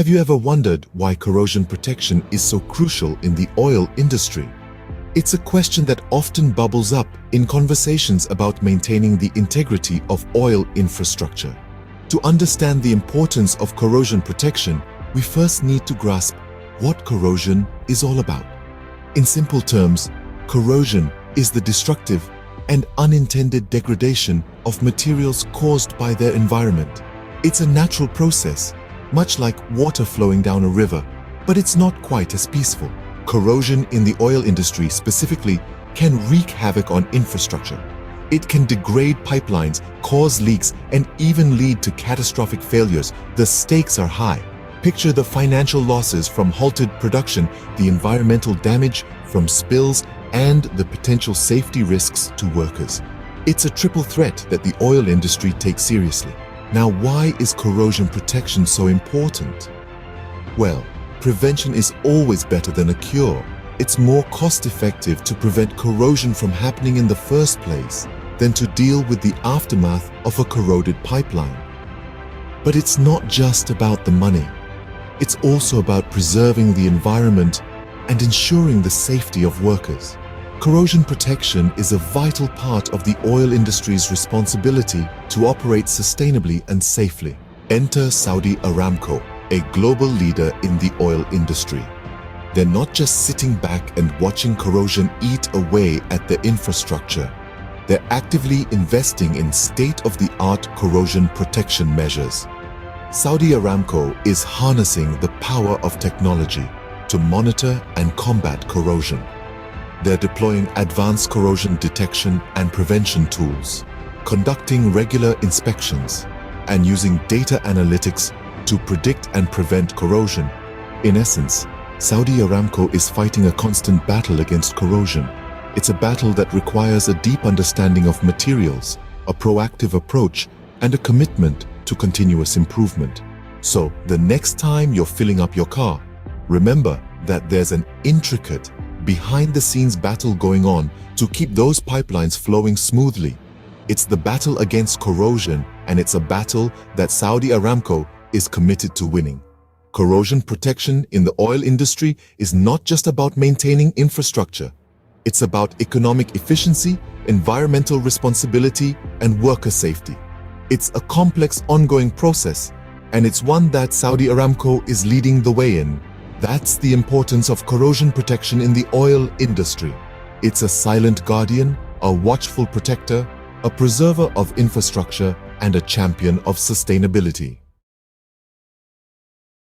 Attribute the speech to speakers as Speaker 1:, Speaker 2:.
Speaker 1: Have you ever wondered why corrosion protection is so crucial in the oil industry? It's a question that often bubbles up in conversations about maintaining the integrity of oil infrastructure. To understand the importance of corrosion protection, we first need to grasp what corrosion is all about. In simple terms, corrosion is the destructive and unintended degradation of materials caused by their environment. It's a natural process, much like water flowing down a river, but it's not quite as peaceful. Corrosion in the oil industry specifically can wreak havoc on infrastructure. It can degrade pipelines, cause leaks, and even lead to catastrophic failures. The stakes are high. Picture the financial losses from halted production, the environmental damage from spills, and the potential safety risks to workers. It's a triple threat that the oil industry takes seriously. Now, why is corrosion protection so important? Well, prevention is always better than a cure. It's more cost-effective to prevent corrosion from happening in the first place than to deal with the aftermath of a corroded pipeline. But it's not just about the money. It's also about preserving the environment and ensuring the safety of workers. Corrosion protection is a vital part of the oil industry's responsibility to operate sustainably and safely. Enter Saudi Aramco, a global leader in the oil industry. They're not just sitting back and watching corrosion eat away at the infrastructure. They're actively investing in state-of-the-art corrosion protection measures. Saudi Aramco is harnessing the power of technology to monitor and combat corrosion. They're deploying advanced corrosion detection and prevention tools, conducting regular inspections, and using data analytics to predict and prevent corrosion. In essence, Saudi Aramco is fighting a constant battle against corrosion. It's a battle that requires a deep understanding of materials, a proactive approach, and a commitment to continuous improvement. So, the next time you're filling up your car, remember that there's an intricate, behind-the-scenes battle going on to keep those pipelines flowing smoothly. It's the battle against corrosion, and it's a battle that Saudi Aramco is committed to winning. Corrosion protection in the oil industry is not just about maintaining infrastructure. It's about economic efficiency, environmental responsibility, and worker safety. It's a complex, ongoing process, and it's one that Saudi Aramco is leading the way in. That's the importance of corrosion protection in the oil industry. It's a silent guardian, a watchful protector, a preserver of infrastructure, and a champion of sustainability.